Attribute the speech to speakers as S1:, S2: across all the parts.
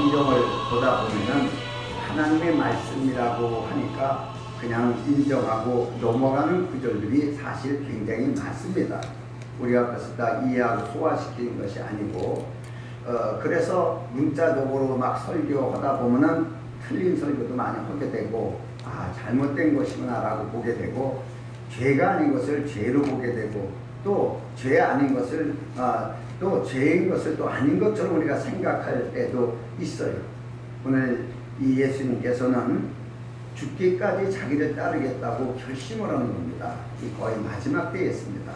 S1: 성경을 보다 보면은 하나님의 말씀이라고 하니까 그냥 인정하고 넘어가는 구절들이 사실 굉장히 많습니다. 우리가 그것을 다 이해하고 소화시키는 것이 아니고, 그래서 문자적으로 막 설교하다 보면은 틀린 설교도 많이 하게 되고, 잘못된 것이구나 라고 보게 되고, 죄가 아닌 것을 죄로 보게 되고, 또 죄 아닌 것을 또 죄인 것을 또 아닌 것처럼 우리가 생각할 때도 있어요. 오늘 이 예수님께서는 죽기까지 자기를 따르겠다고 결심을 하는 겁니다. 이 거의 마지막 때였습니다.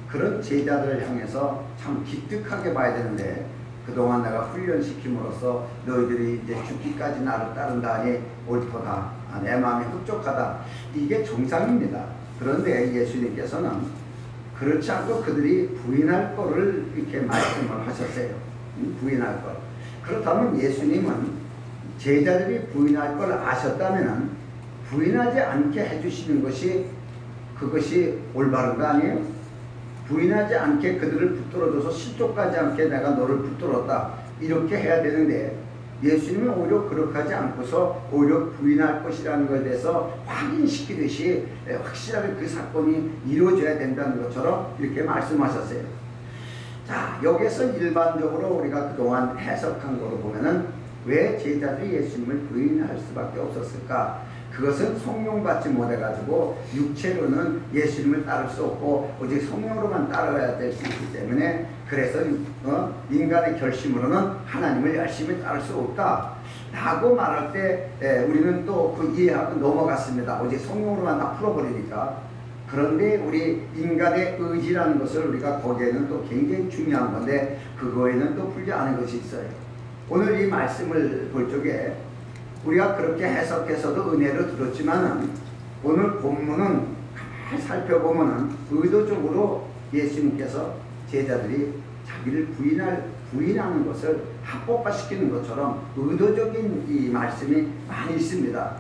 S1: 그런 제자들을 향해서 참 기특하게 봐야 되는데, 그동안 내가 훈련시킴으로써 너희들이 이제 죽기까지 나를 따른다니 옳도다, 내 마음이 흡족하다, 이게 정상입니다. 그런데 예수님께서는 그렇지 않고 그들이 부인할 거를 이렇게 말씀을 하셨어요. 부인할 것. 그렇다면 예수님은 제자들이 부인할 걸 아셨다면 부인하지 않게 해주시는 것이, 그것이 올바른 거 아니에요? 부인하지 않게 그들을 붙들어줘서 실족하지 않게 내가 너를 붙들었다, 이렇게 해야 되는데, 예수님은 오히려 그렇게 하지 않고서 오히려 부인할 것이라는 것에 대해서 확인시키듯이 확실하게 그 사건이 이루어져야 된다는 것처럼 이렇게 말씀하셨어요. 자, 여기서 일반적으로 우리가 그동안 해석한 거로 보면은 왜 제자들이 예수님을 부인할 수밖에 없었을까? 그것은 성령 받지 못해가지고 육체로는 예수님을 따를 수 없고 오직 성령으로만 따라가야 될 수 있기 때문에, 그래서 인간의 결심으로는 하나님을 열심히 따를 수 없다 라고 말할 때 우리는 또 그 이해하고 넘어갔습니다. 오직 성령으로만 다 풀어버리니까. 그런데 우리 인간의 의지라는 것을 우리가 거기에는 또 굉장히 중요한 건데, 그거에는 또 풀지 않은 것이 있어요. 오늘 이 말씀을 볼 적에 우리가 그렇게 해석해서도 은혜로 들었지만은, 오늘 본문은 가만히 살펴보면은 의도적으로 예수님께서 제자들이 자기를 부인하는 것을 합법화시키는 것처럼 의도적인 이 말씀이 많이 있습니다.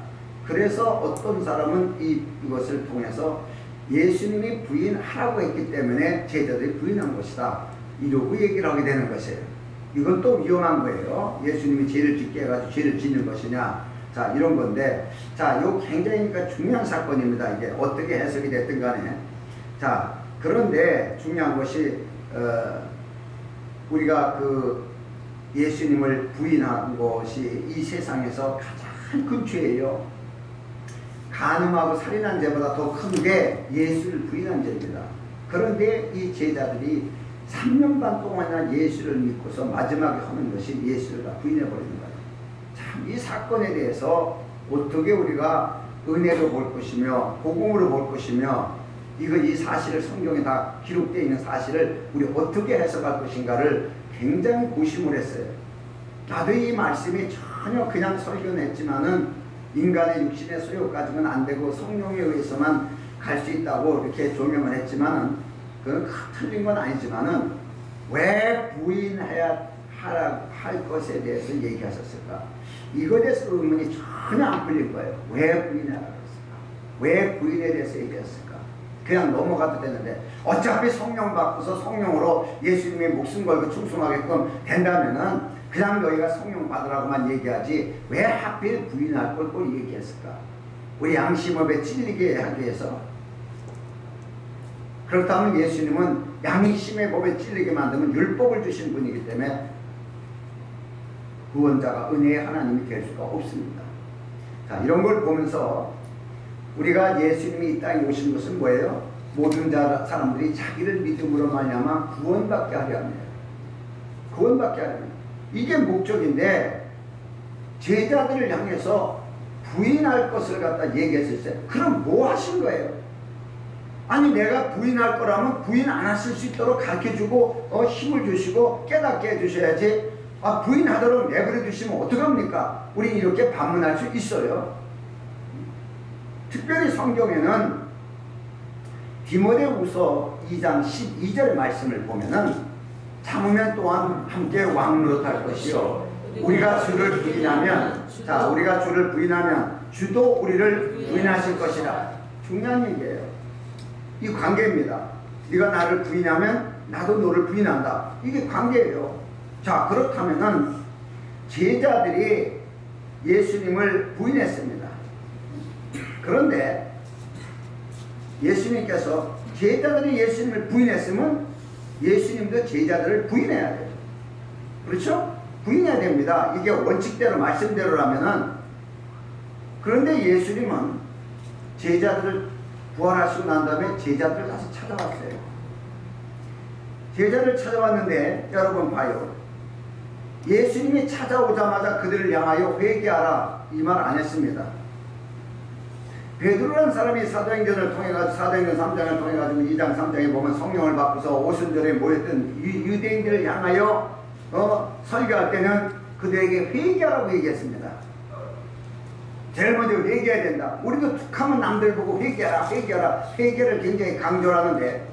S1: 그래서 어떤 사람은 이것을 통해서 예수님이 부인하라고 했기 때문에 제자들이 부인한 것이다, 이러고 얘기를 하게 되는 것이에요. 이건 또 위험한 거예요. 예수님이 죄를 짓게 해가지고 죄를 짓는 것이냐, 자, 이런 건데, 자, 이거 굉장히 중요한 사건입니다. 이게 어떻게 해석이 됐든 간에. 자, 그런데 중요한 것이 우리가 그 예수님을 부인한 것이 이 세상에서 가장 큰 죄예요. 간음하고 살인한 죄보다 더 큰 게 예수를 부인한 죄입니다. 그런데 이 제자들이 3년 반 동안이나 예수를 믿고서 마지막에 하는 것이 예수를 다 부인해버리는 거예요. 참, 이 사건에 대해서 어떻게 우리가 은혜로 볼 것이며 복음으로 볼 것이며, 이 사실을, 성경에 다 기록되어 있는 사실을 우리 어떻게 해석할 것인가를 굉장히 고심을 했어요. 나도 이 말씀이 전혀 그냥 설교했지만은 인간의 육신의 소욕까지는 안 되고 성령에 의해서만 갈 수 있다고 이렇게 조명을 했지만은, 그건 틀린 건 아니지만은 왜 부인해야 할 것에 대해서 얘기하셨을까? 이거에 대해서 의문이 전혀 안 풀릴 거예요. 왜 부인하라고 했을까? 왜 부인에 대해서 얘기했을까? 그냥 넘어가도 되는데, 어차피 성령 받고서 성령으로 예수님의 목숨 걸고 충성하게끔 된다면은 그냥 너희가 성령 받으라고만 얘기하지 왜 하필 부인할 걸 꼭 얘기했을까? 우리 양심업에 찔리게 하기 위해서. 그렇다면 예수님은 양심의 법에 찔리게 만들면 율법을 주신 분이기 때문에 구원자가 은혜의 하나님이 될 수가 없습니다. 자, 이런 걸 보면서 우리가 예수님이 이 땅에 오신 것은 뭐예요? 모든 사람들이 자기를 믿음으로 말미암아 구원받게 하려 합니다. 구원받게 하려 합니다. 이게 목적인데, 제자들을 향해서 부인할 것을 갖다 얘기했을 때, 그럼 뭐 하신 거예요? 아니, 내가 부인할 거라면 부인 안 하실 수 있도록 가르쳐주고 힘을 주시고 깨닫게 해주셔야지, 부인하도록 내버려 두시면 어떡합니까? 우리 이렇게 반문할 수 있어요. 특별히 성경에는 디모데후서 2장 12절 말씀을 보면은, 참으면 또한 함께 왕노릇할 것이요, 우리가 주를 부인하면, 자, 우리가 주를 부인하면 주도 우리를 부인하실 것이라. 중요한 얘기예요. 이 관계입니다. 네가 나를 부인하면 나도 너를 부인한다. 이게 관계예요. 자, 그렇다면은 제자들이 예수님을 부인했습니다. 그런데 예수님께서 제자들이 예수님을 부인했으면 예수님도 제자들을 부인해야 돼요. 그렇죠? 부인해야 됩니다. 이게 원칙대로 말씀대로라면은. 그런데 예수님은 제자들을 부활하시고 난 다음에 제자들을 다시 찾아왔어요. 제자를 찾아왔는데 여러분 봐요. 예수님이 찾아오자마자 그들을 향하여 회개하라 이 말 안 했습니다. 베드로라는 사람이 사도행전을 통해가지고 사도행전 3장을 통해가지고 2장 3장에 보면 성령을 받고서 오순절에 모였던 유대인들을 향하여 설교할 때는 그들에게 회개하라고 얘기했습니다. 제일 먼저 회개해야 된다. 우리도 툭하면 남들 보고 회개하라 회개하라 회개를 굉장히 강조를 하는데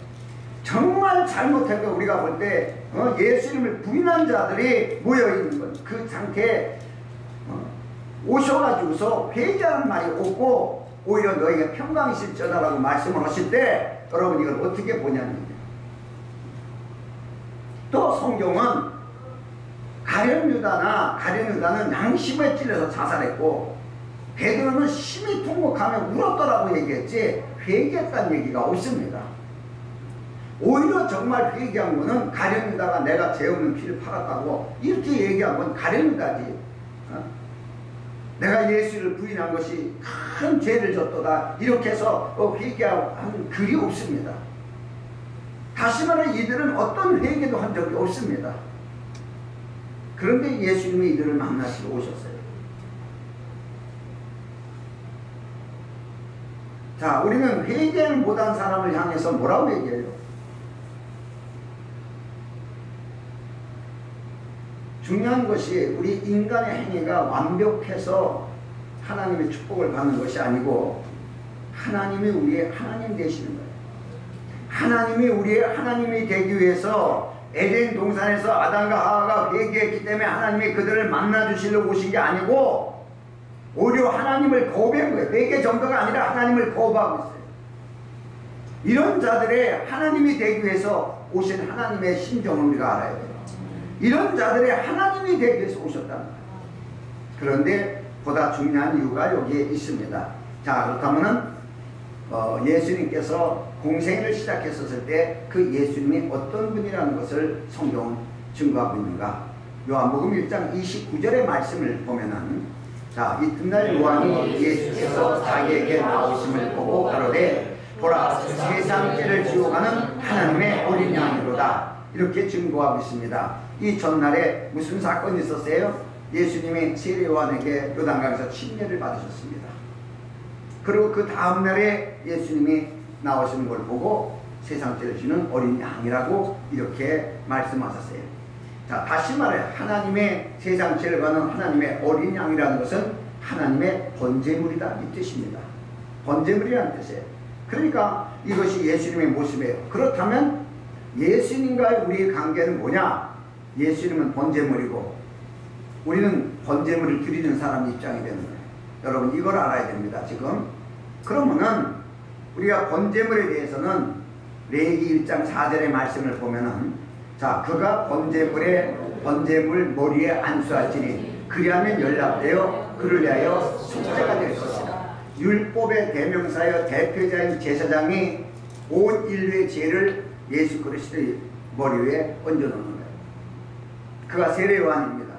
S1: 정말 잘못한 거 우리가 볼 때 예수님을 부인한 자들이 모여있는 것 그 상태에 오셔가지고서 회개하는 말이 없고 오히려 너희가 평강실전하라고 말씀을 하실 때 여러분 이걸 어떻게 보냐는 얘기예요. 또 성경은 가룟유다는 양심에 찔려서 자살했고 베드로는 심히 통곡하며 울었더라고 얘기했지 회개했다는 얘기가 없습니다. 오히려 정말 회개한 거는 가룟유다가 내가 죄 없는 피를 팔았다고 이렇게 얘기한 건 가룟유다지. 내가 예수를 부인한 것이 큰 죄를 졌도다 이렇게 해서 회개한 글이 없습니다. 다시 말해 이들은 어떤 회개도 한 적이 없습니다. 그런데 예수님이 이들을 만나시러 오셨어요. 자, 우리는 회개를 못한 사람을 향해서 뭐라고 얘기해요? 중요한 것이 우리 인간의 행위가 완벽해서 하나님의 축복을 받는 것이 아니고 하나님이 우리의 하나님 되시는 거예요. 하나님이 우리의 하나님이 되기 위해서 에덴 동산에서 아담과 하와가 회개했기 때문에 하나님이 그들을 만나주시려고 오신 게 아니고 오히려 하나님을 거부한 거예요. 회개 정도가 아니라 하나님을 거부하고 있어요. 이런 자들의 하나님이 되기 위해서 오신 하나님의 심정을 우리가 알아야 돼요. 이런 자들의 하나님이 되기 위해서 오셨다는 거예요. 그런데 보다 중요한 이유가 여기에 있습니다. 자, 그렇다면은 예수님께서 공생을 시작했었을 때 그 예수님이 어떤 분이라는 것을 성경은 증거하고 있는가? 요한복음 1장 29절의 말씀을 보면은 자, 이튿날 요한이 예수께서 자기에게 나오심을 보고 가로되 보라 세상 죄를 지고 가는 하나님의 어린 양이로다 이렇게 증거하고 있습니다. 이 전날에 무슨 사건이 있었어요? 예수님이 세례 요한에게 요단강에서 침례를 받으셨습니다. 그리고 그 다음날에 예수님이 나오시는 걸 보고 세상 죄를 지는 어린 양이라고 이렇게 말씀하셨어요. 자, 다시 말해 하나님의 세상 죄를 가는 하나님의 어린 양이라는 것은 하나님의 번제물이다 이 뜻입니다. 번제물이라는 뜻이에요. 그러니까 이것이 예수님의 모습이에요. 그렇다면 예수님과의 우리의 관계는 뭐냐? 예수님은 번제물이고 우리는 번제물을 드리는 사람 입장이 되는 거예요. 여러분 이걸 알아야 됩니다. 지금 그러면은 우리가 번제물에 대해서는 레위기 1장 4절의 말씀을 보면은 자, 그가 번제물 머리에 안수할지니 그리하면 연락되어 그를 위하여 속죄가 될 것이다. 율법의 대명사여 대표자인 제사장이 온 인류의 죄를 예수 그리스도의 머리 위에 얹어놓는 거예요. 그가 세례요한입니다.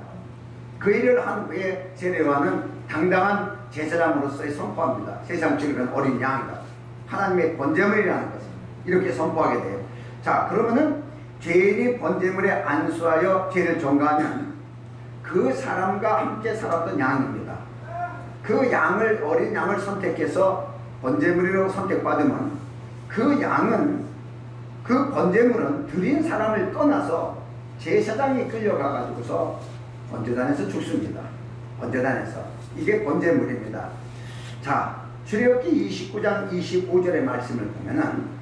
S1: 그 일을 한 후에 세례요한은 당당한 제사장으로서의 선포합니다. 세상 죄를 가는 어린 양이다. 하나님의 번제물이라는 것을 이렇게 선포하게 돼요. 자, 그러면은 죄인이 번제물에 안수하여 죄를 전가하면 그 사람과 함께 살았던 양입니다. 그 양을 어린 양을 선택해서 번제물이라고 선택받으면 그 양은 그 번제물은 드린 사람을 떠나서 제사장이 끌려가가지고서 번제단에서 죽습니다. 번제단에서 이게 번제물입니다. 자, 출애굽기 29장 25절의 말씀을 보면은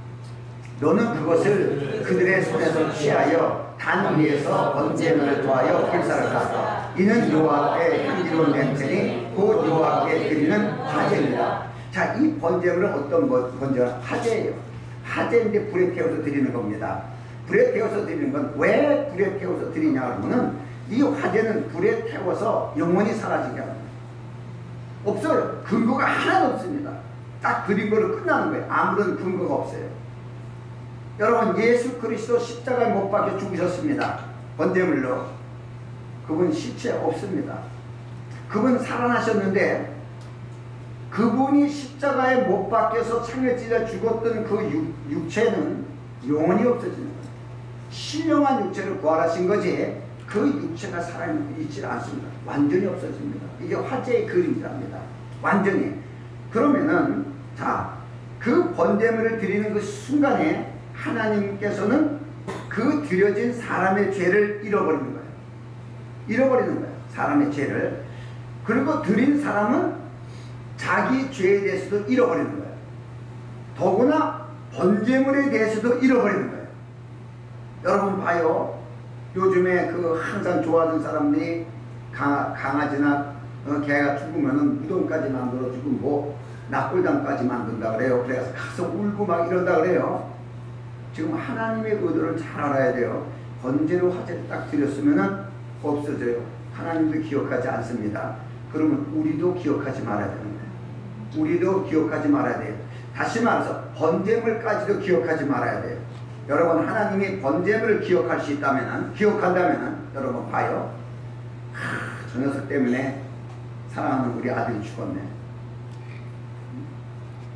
S1: 너는 그것을 그들의 손에서 취하여 단 위에서 번제물을 더하여 불사르라. 이는 여호와께 향기로운 냄새니 곧 여호와께 드리는 화제입니다. 자, 이 번제물은 어떤 번제물? 화제예요. 화제인데 불에 태워서 드리는 겁니다. 불에 태워서 드리는 건 왜 불에 태워서 드리냐 그러면은 이 화재는 불에 태워서 영원히 사라지게 합니다. 없어요. 근거가 하나도 없습니다. 딱 드린 거로 끝나는 거예요. 아무런 근거가 없어요. 여러분, 예수 그리스도 십자가에 못 박혀 죽으셨습니다. 번제물로. 그분 시체 없습니다. 그분 살아나셨는데 그분이 십자가에 못 박혀서 창에 찔려 죽었던 그 육체는 영원히 없어지는 거예요. 신령한 육체를 부활하신 거지 그 육체가 살아있지 않습니다. 완전히 없어집니다. 이게 화재의 그림자입니다. 완전히. 그러면은 자, 그 번제물을 드리는 그 순간에 하나님께서는 그 드려진 사람의 죄를 잃어버리는 거예요. 잃어버리는 거예요. 사람의 죄를. 그리고 드린 사람은 자기 죄에 대해서도 잃어버리는 거예요. 더구나 번제물에 대해서도 잃어버리는 거예요. 여러분 봐요. 요즘에 그 항상 좋아하는 사람들이 강아지나 개가 죽으면은 무덤까지 만들어주고 뭐 낙골당까지 만든다 그래요. 그래서 가서 울고 막 이런다 그래요. 지금 하나님의 의도를 잘 알아야 돼요. 번제로 화제를 딱 드렸으면은 없어져요. 하나님도 기억하지 않습니다. 그러면 우리도 기억하지 말아야 되는 거예요. 우리도 기억하지 말아야 돼요. 다시 말해서 번제물까지도 기억하지 말아야 돼요. 여러분, 하나님이 번제물을 기억할 수 있다면은, 기억한다면은, 여러분 봐요. 저 녀석 때문에 사랑하는 우리 아들이 죽었네.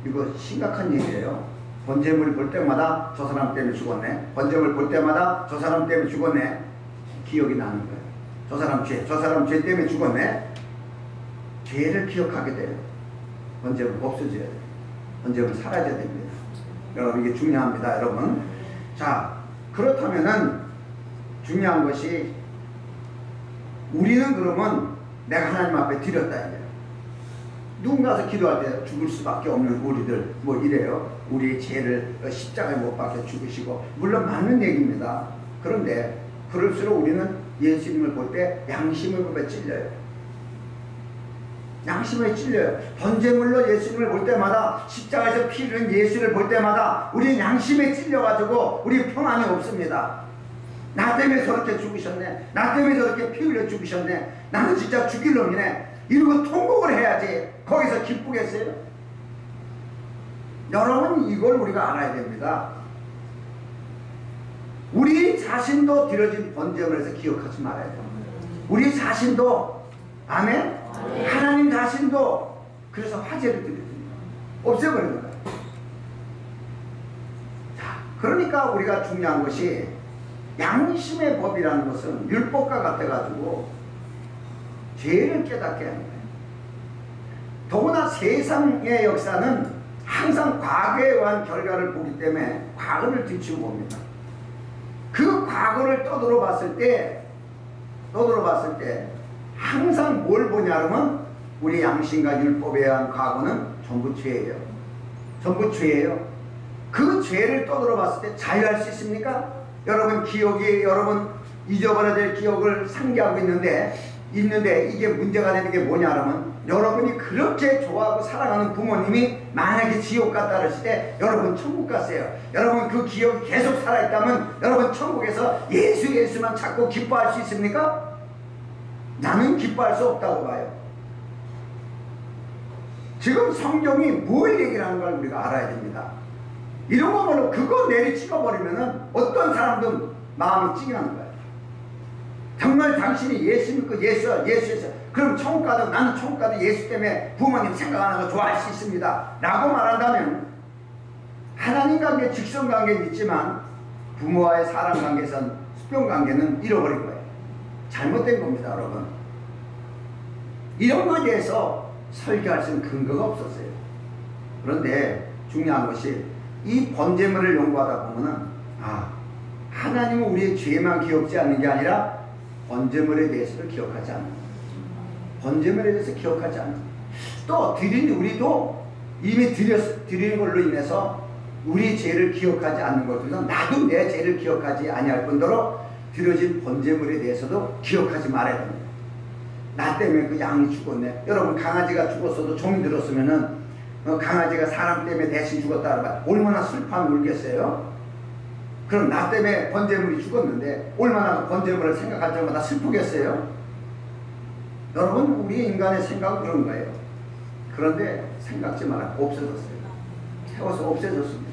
S1: 이거 심각한 얘기예요. 번제물 볼 때마다 저 사람 때문에 죽었네. 번제물 볼 때마다 저 사람 때문에 죽었네. 기억이 나는 거예요. 저 사람 죄 때문에 죽었네. 죄를 기억하게 돼요. 번제물 없어져야 돼요. 번제물 사라져야 됩니다. 여러분, 이게 중요합니다. 여러분. 자, 그렇다면은 중요한 것이 우리는 그러면 내가 하나님 앞에 드렸다 이래요. 누군가서 기도할 때 죽을 수밖에 없는 우리들 뭐 이래요. 우리의 죄를 십자가에 못 박혀 죽으시고, 물론 맞는 얘기입니다. 그런데 그럴수록 우리는 예수님을 볼 때 양심을 보며 찔려요. 양심에 찔려요. 번제물로 예수님을 볼 때마다, 십자가에서 피 흘린 예수를 볼 때마다 우리는 양심에 찔려가지고 우리 평안이 없습니다. 나 때문에 저렇게 죽으셨네. 나 때문에 저렇게 피 흘려 죽으셨네. 나는 진짜 죽일 놈이네. 이러고 통곡을 해야지 거기서 기쁘겠어요? 여러분, 이걸 우리가 알아야 됩니다. 우리 자신도 드려진 번제물에서 기억하지 말아야 돼요. 우리 자신도, 아멘? 하나님 자신도 그래서 화제를 드립니다. 없애버리는 거예요. 자, 그러니까 우리가 중요한 것이 양심의 법이라는 것은 율법과 같아가지고 죄를 깨닫게 하는 거예요. 더구나 세상의 역사는 항상 과거에 의한 결과를 보기 때문에 과거를 뒤치고 봅니다. 그 과거를 떠들어 봤을 때 항상 뭘 보냐면 우리 양심과 율법에 의한 과거는 전부 죄예요. 전부 죄예요. 그 죄를 떠들어 봤을 때 자유할 수 있습니까? 여러분, 여러분 잊어버려야 될 기억을 상기하고 있는데 이게 문제가 되는 게 뭐냐면, 여러분이 그렇게 좋아하고 사랑하는 부모님이 만약에 지옥 갔다 그랬을 때 여러분 천국 갔어요. 여러분 그 기억이 계속 살아있다면 여러분 천국에서 예수만 찾고 기뻐할 수 있습니까? 나는 기뻐할 수 없다고 봐요. 지금 성경이 뭘 얘기를 하는 걸 우리가 알아야 됩니다. 이런 거 말로 그거 내리치워버리면은 어떤 사람도 마음이 찡하는 거예요. 정말 당신이 예수 믿고 예수에서 그럼 천국 가도, 나는 천국 가도 예수 때문에 부모님 생각하는 거 좋아할 수 있습니다 라고 말한다면, 하나님 관계, 직선 관계는 있지만 부모와의 사람 관계에선 수평 관계는 잃어버린 거예요. 잘못된 겁니다, 여러분. 이런 거에 대해서 설교할 수 있는 근거가 없었어요. 그런데 중요한 것이 이 번제물을 연구하다 보면은, 하나님은 우리의 죄만 기억지 않는 게 아니라 번제물에 대해서도 기억하지 않는 거예요. 번제물에 대해서 기억하지 않는 거예요. 또 우리도 이미 드리는 걸로 인해서 우리 죄를 기억하지 않는 것 중에서 나도 내 죄를 기억하지 아니할 뿐더러 드려진 번제물에 대해서도 기억하지 말아야 됩니다. 나 때문에 그 양이 죽었네. 여러분, 강아지가 죽었어도 종이 들었으면은 강아지가 사람 때문에 대신 죽었다 그러면 얼마나 슬퍼하면 울겠어요? 그럼 나 때문에 번제물이 죽었는데 얼마나 번제물을 생각할 때마다 슬프겠어요? 여러분, 우리 인간의 생각은 그런 거예요. 그런데 생각지 마라. 없어졌어요. 태워서 없애졌습니다.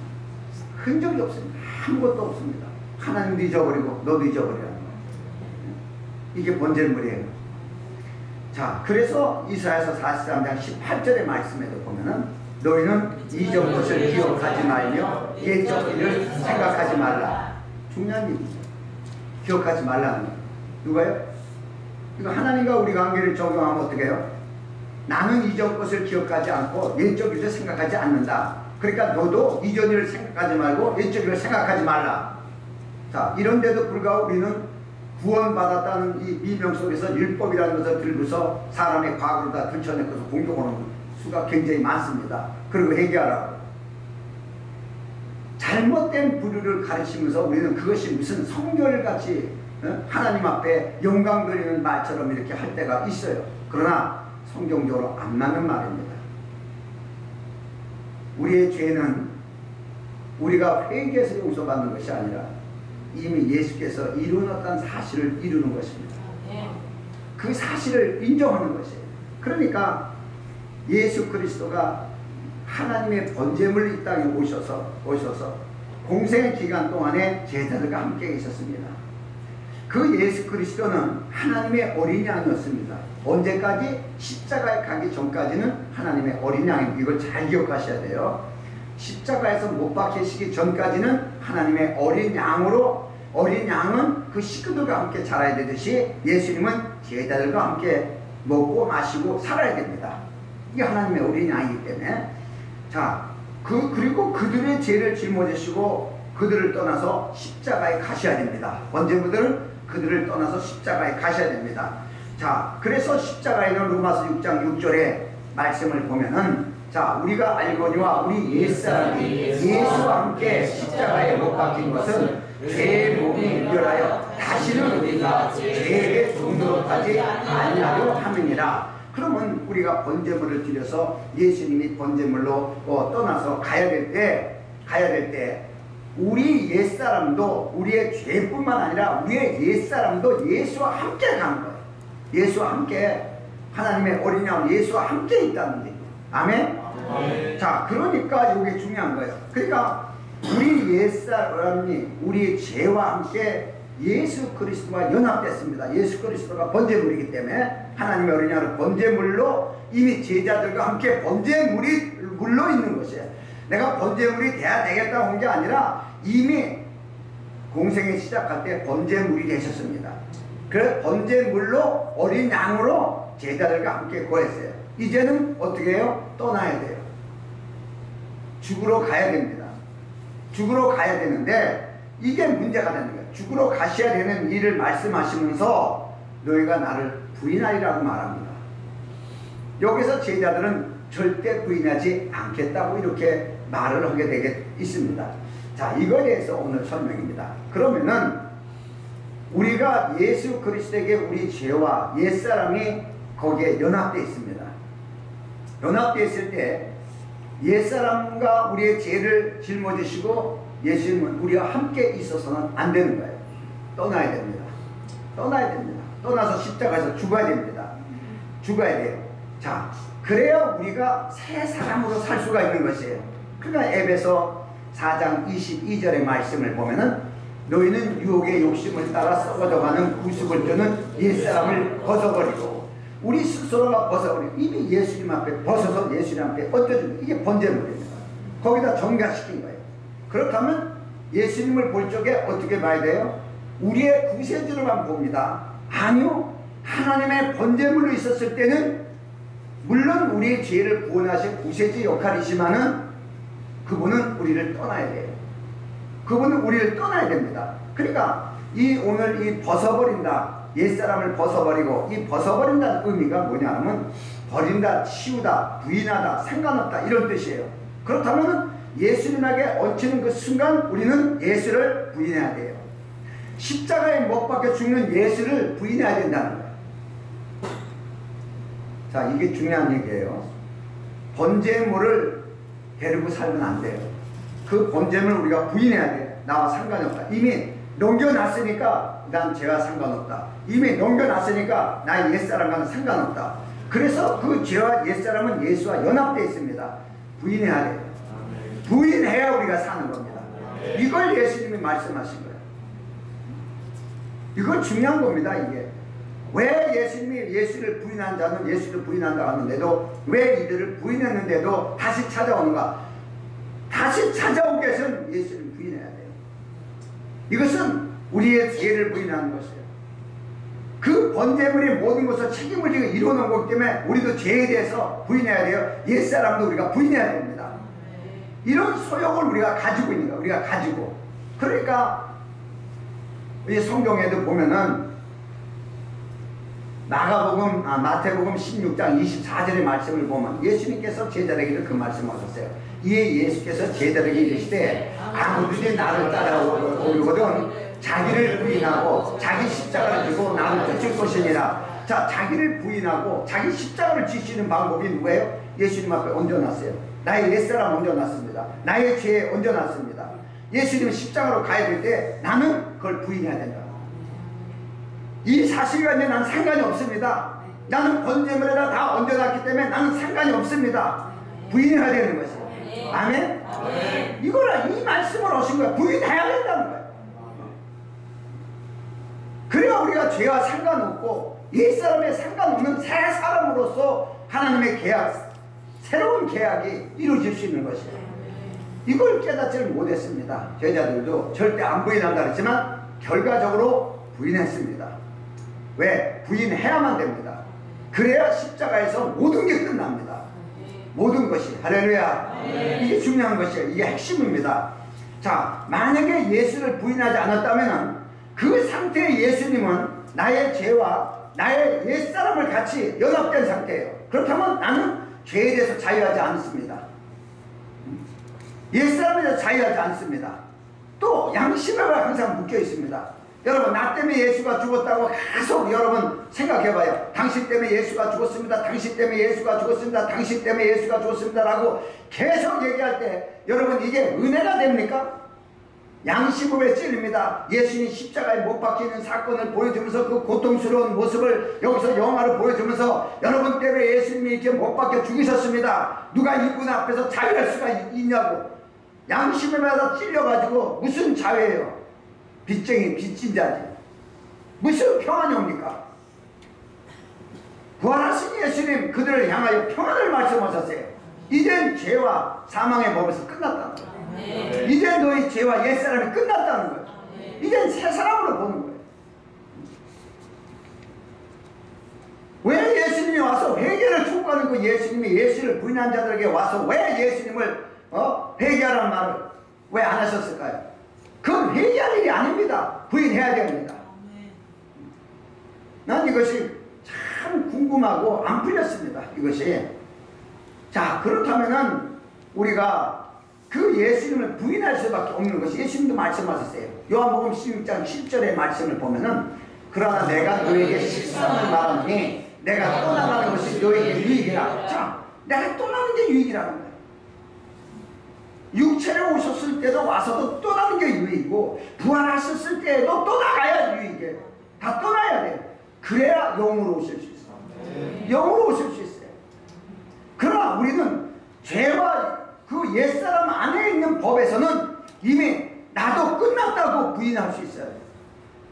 S1: 흔적이 없습니다. 아무것도 없습니다. 하나님도 잊어버리고 너도 잊어버리라는 거예요. 이게 번제물이에요. 자, 그래서 이사야서 43장 18절의 말씀에도 보면은 너희는 이전 것을 기억하지 말며 옛적 일을 생각하지 말라. 중요한 일이죠. 기억하지 말라는 거예요. 누가요? 이거 하나님과 우리 관계를 적용하면 어떻게 해요? 나는 이전 것을 기억하지 않고 옛적 일을 생각하지 않는다. 그러니까 너도 이전 일을 생각하지 말고 옛적 일을 생각하지 말라. 자, 이런데도 불구하고 우리는 구원받았다는 이 미명 속에서 율법이라는 것을 들고서 사람의 과거를 다 들춰내고서 공격하는 수가 굉장히 많습니다. 그리고 회개하라고. 잘못된 부류를 가르치면서 우리는 그것이 무슨 성결같이 하나님 앞에 영광 돌리는 말처럼 이렇게 할 때가 있어요. 그러나 성경적으로 안 맞는 말입니다. 우리의 죄는 우리가 회개해서 용서받는 것이 아니라 이미 예수께서 이루었던 사실을 이루는 것입니다. 그 사실을 인정하는 것이에요. 그러니까 예수 그리스도가 하나님의 번제물로 이 땅에 오셔서 공생의 기간 동안에 제자들과 함께 있었습니다. 그 예수 그리스도는 하나님의 어린 양이었습니다. 언제까지? 십자가에 가기 전까지는 하나님의 어린 양입니다. 이걸 잘 기억하셔야 돼요. 십자가에서 못 박히시기 전까지는 하나님의 어린 양으로, 어린 양은 그 식구들과 함께 자라야 되듯이 예수님은 제자들과 함께 먹고 마시고 살아야 됩니다. 이게 하나님의 어린 양이기 때문에. 자, 그리고 그들의 죄를 짊어지시고 그들을 떠나서 십자가에 가셔야 됩니다. 번제물들은 그들을 떠나서 십자가에 가셔야 됩니다. 자, 그래서 십자가에는 로마서 6장 6절의 말씀을 보면은, 자, 우리가 알거니와 우리 옛사람이 예수와 함께 십자가에 못 박힌 것은 죄의 몸이 멸하여 다시는 우리가 죄의 종로로 가지 아니하려 함이니라. 그러면 우리가 번제물을 드려서 예수님이 번제물로 떠나서 가야 될 때 우리 옛사람도 우리의 죄뿐만 아니라 우리의 옛사람도 예수와 함께 가는 거예요. 예수와 함께, 하나님의 어린 양 예수와 함께 있다는 얘기예요. 아멘? 자, 그러니까 이게 중요한 거예요. 그러니까 우리 옛사람이 우리의 죄와 함께 예수 그리스도와 연합됐습니다. 예수 그리스도가 번제물이기 때문에 하나님의 어린 양은 번제물로 이미 제자들과 함께 번제물로 있는 것이에요. 내가 번제물이 돼야 되겠다고 한 게 아니라 이미 공생에 시작할 때 번제물이 되셨습니다. 그래서 번제물로 어린 양으로 제자들과 함께 거했어요. 이제는 어떻게 해요? 떠나야 돼요. 죽으러 가야 됩니다. 죽으러 가야 되는데 이게 문제가 되는 거예요. 죽으러 가셔야 되는 일을 말씀하시면서 너희가 나를 부인하리라고 말합니다. 여기서 제자들은 절대 부인하지 않겠다고 이렇게 말을 하게 되게 있습니다. 자, 이거에 대해서 오늘 설명입니다. 그러면은 우리가 예수 그리스도에게 우리 죄와 옛사람이 거기에 연합되어 있습니다. 연합되어 있을 때 옛사람과 우리의 죄를 짊어지시고 예수님은 우리와 함께 있어서는 안 되는 거예요. 떠나야 됩니다. 떠나야 됩니다. 떠나서 십자가에서 죽어야 됩니다. 죽어야 돼요. 자, 그래야 우리가 새 사람으로 살 수가 있는 것이에요. 그러니까 에베소 4장 22절의 말씀을 보면은 너희는 유혹의 욕심을 따라 썩어져가는 구습을 주는 옛사람을 벗어버리고, 우리 스스로가 벗어버리고 이미 예수님 앞에 벗어서 예수님 앞에 얹어주는, 이게 번제물입니다. 거기다 정가시킨 거예요. 그렇다면 예수님을 볼 적에 어떻게 봐야 돼요? 우리의 구세주로만 봅니다. 아니요, 하나님의 번제물로 있었을 때는 물론 우리의 죄를 구원하실 구세주 역할이지만은 그분은 우리를 떠나야 돼요. 그분은 우리를 떠나야 됩니다. 그러니까 오늘 이 벗어버린다, 옛사람을 벗어버리고, 이 벗어버린다는 의미가 뭐냐면 버린다, 치우다, 부인하다, 상관없다, 이런 뜻이에요. 그렇다면 예수님에게 얹히는 그 순간 우리는 예수를 부인해야 돼요. 십자가에 못 박혀 죽는 예수를 부인해야 된다는 거예요. 자, 이게 중요한 얘기예요. 번제물을 데리고 살면 안 돼요. 그 번제물을 우리가 부인해야 돼요. 나와 상관이 없다. 이미 넘겨놨으니까 난 죄와 상관없다. 이미 넘겨놨으니까 나의 옛사람과는 상관없다. 그래서 그 죄와 옛사람은 예수와 연합되어 있습니다. 부인해야 돼요. 부인해야 우리가 사는 겁니다. 이걸 예수님이 말씀하신 거예요. 이건 중요한 겁니다. 이게 왜 예수님이 예수를 부인한 자는 예수를 부인한다 하는데도 왜 이들을 부인했는데도 다시 찾아오는가? 다시 찾아온 것은 예수를 부인해야 돼요. 이것은 우리의 죄를 부인하는 것이에요. 그 번제물이 모든 것을 책임을 지고 이루어놓은 거기 때문에 우리도 죄에 대해서 부인해야 돼요. 옛사람도 우리가 부인해야 됩니다. 이런 소욕을 우리가 가지고 있는 거예요. 우리가 가지고. 그러니까 이 성경에도 보면은 마태복음 16장 24절의 말씀을 보면 예수님께서 제자들에게 그 말씀하셨어요. 이에 예수께서 제자들에게 이르시되 아무든지 나를 따라오려거든 자기를 부인하고 자기 십자가를 지고 나를 쫓을 것이니라. 자, 자기를 부인하고 자기 십자가를 지시는 방법이 누구예요? 예수님 앞에 얹어놨어요. 나의 옛사람 얹어놨습니다. 나의 죄에 얹어놨습니다. 예수님은 십자가로 가야 될 때 나는 그걸 부인해야 된다. 이 사실과 이제 난 상관이 없습니다. 나는 번제물에다 다 얹어놨기 때문에 나는 상관이 없습니다. 부인해야 되는 것이에요. 아멘? 이거라 이 말씀을 하신 거예요. 부인해야 된다는 거예요. 그래야 우리가 죄와 상관없고 옛사람에 상관없는 새 사람으로서 하나님의 계약, 새로운 계약이 이루어질 수 있는 것이에요. 이걸 깨닫지를 못했습니다. 제자들도 절대 안 부인한다 그랬지만 결과적으로 부인했습니다. 왜? 부인해야만 됩니다. 그래야 십자가에서 모든 게 끝납니다. 모든 것이. 할렐루야. 이게 중요한 것이에요. 이게 핵심입니다. 자, 만약에 예수를 부인하지 않았다면 그 상태의 예수님은 나의 죄와 나의 옛사람을 같이 연합된 상태예요. 그렇다면 나는 죄에 대해서 자유하지 않습니다. 옛사람에 대해서 자유하지 않습니다. 또 양심에만 항상 묶여 있습니다. 여러분, 나 때문에 예수가 죽었다고 계속 여러분 생각해봐요. 당신 때문에 예수가 죽었습니다. 당신 때문에 예수가 죽었습니다. 당신 때문에 예수가 죽었습니다 라고 계속 얘기할 때 여러분 이게 은혜가 됩니까? 양심으로 찔립니다. 예수님 십자가에 못 박히는 사건을 보여주면서 그 고통스러운 모습을 여기서 영화로 보여주면서 여러분 때문에 예수님이 이렇게 못 박혀 죽으셨습니다. 누가 이분 앞에서 자유할 수가 있냐고 양심에마다 찔려가지고 무슨 자유예요? 빚쟁이 빚진 자지. 무슨 평안이 옵니까? 부활하신 예수님 그들을 향하여 평안을 말씀하셨어요. 이젠 죄와 사망의 법에서 끝났다는 거예요. 이제 너희 죄와 옛사람이 끝났다는 거예요. 이젠 새 사람으로 보는 거예요. 왜 예수님이 와서 회개를 촉구하는 그 예수님이 예수를 부인한 자들에게 와서 왜 예수님을 회개하라는 말을 왜 안 하셨을까요? 그건 회개할 일이 아닙니다. 부인해야 됩니다. 난 이것이 참 궁금하고 안 풀렸습니다. 이것이. 자, 그렇다면은 우리가 그 예수님을 부인할 수밖에 없는 것이 예수님도 말씀하셨어요. 요한복음 16장 7절의 말씀을 보면은 그러나 내가 너에게 실상을 말하니 내가 떠나가는 것이 너에게 유익이라. 자, 내가 떠나는 게 유익이라는 거예요. 육체로 오셨을 때도 와서도 떠나는 게 유익이고 부활하셨을 때에도 떠나가야 유익이에요. 다 떠나야 돼요. 그래야 영으로 오실 수 있어요. 영으로 오실 수 있어요. 그러나 우리는 죄와 그 옛사람 안에 있는 법에서는 이미 나도 끝났다고 부인할 수 있어요.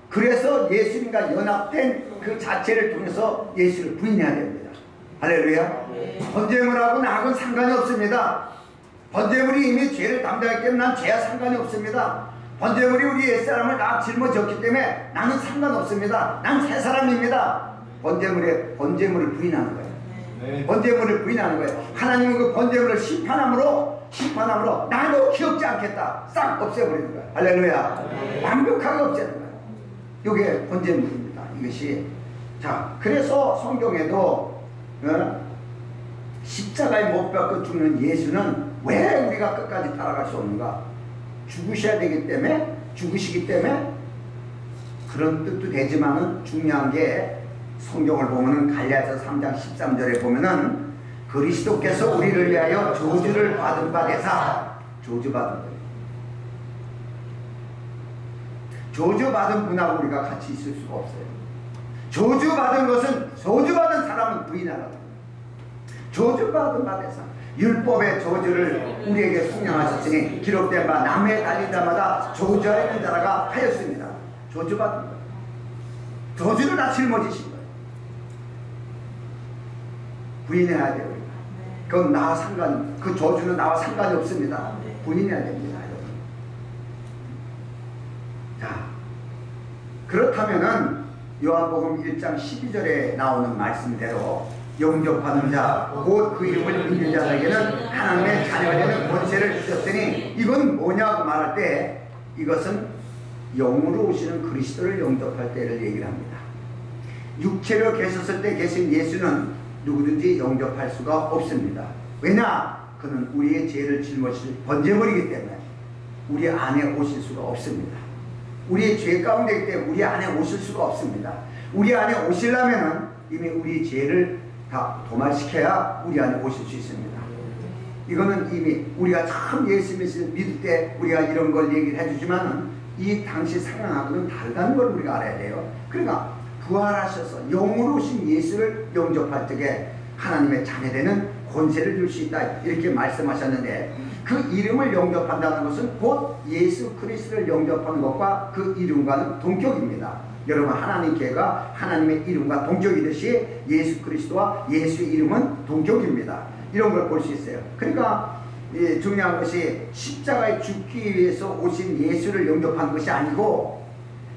S1: 그래서 예수님과 연합된 그 자체를 통해서 예수를 부인해야 됩니다. 할렐루야. 번제물하고 나하고는 상관이 없습니다. 번제물이 이미 죄를 담당했기 때문에 난 죄와 상관이 없습니다. 번제물이 우리 옛사람을 다 짊어졌기 때문에 나는 상관없습니다. 난 새 사람입니다. 번제물을 부인하는 거예요. 번제물을 부인하는 거예요. 하나님은 그 번제물을 심판함으로 나도 기억지 않겠다. 싹 없애버리는 거예요. 할렐루야. 완벽하게 없애는 거예요. 이게 번제물입니다. 이것이. 자, 그래서 성경에도 십자가에 못 박혀 죽는 예수는 왜 우리가 끝까지 따라갈 수 없는가? 죽으셔야 되기 때문에, 죽으시기 때문에 그런 뜻도 되지만은 중요한 게 성경을 보면은 갈라디아서 3장 13절에 보면은 그리스도께서 우리를 위하여 저주를 받은 바 되사 저주받은 거예요. 저주받은 분하고 우리가 같이 있을 수가 없어요. 저주받은 사람은 부인하라고. 저주받은 바에서 율법의 저주를 우리에게 속량하셨으니 기록된 바 남에 달린 자마다 저주하는 자라가 하였습니다. 저주받은 거예요. 저주를 다 짊어지신 거예요. 부인해야 돼요. 그건 나와 그 저주는 나와 상관이 없습니다. 부인해야 됩니다. 자, 그렇다면은 요한복음 1장 12절에 나오는 말씀대로 영접하는 자, 곧 그 이름을 믿는 자에게는 하나님의 자녀가 되는 권세를 주셨으니 이건 뭐냐고 말할 때 이것은 영으로 오시는 그리스도를 영접할 때를 얘기를 합니다. 육체로 계셨을 때 계신 예수는 누구든지 영접할 수가 없습니다. 왜냐? 그는 우리의 죄를 짊어지고 번제물이기 때문에 우리 안에 오실 수가 없습니다. 우리의 죄 가운데 있기 때문에 우리 안에 오실 수가 없습니다. 우리 안에 오시려면 이미 우리 죄를 다 도말시켜야 우리 안에 오실 수 있습니다. 이거는 이미 우리가 참 예수 믿을 때 우리가 이런 걸 얘기를 해주지만은 이 당시 상황하고는 다르다는 걸 우리가 알아야 돼요. 그러니까 부활하셔서 영으로 오신 예수를 영접할 적에 하나님의 자녀되는 권세를 줄 수 있다 이렇게 말씀하셨는데 그 이름을 영접한다는 것은 곧 예수 그리스도를 영접하는 것과 그 이름과는 동격입니다. 여러분 하나님께가 하나님의 이름과 동격이듯이 예수 그리스도와 예수의 이름은 동격입니다. 이런 걸 볼 수 있어요. 그러니까 중요한 것이 십자가에 죽기 위해서 오신 예수를 영접하는 것이 아니고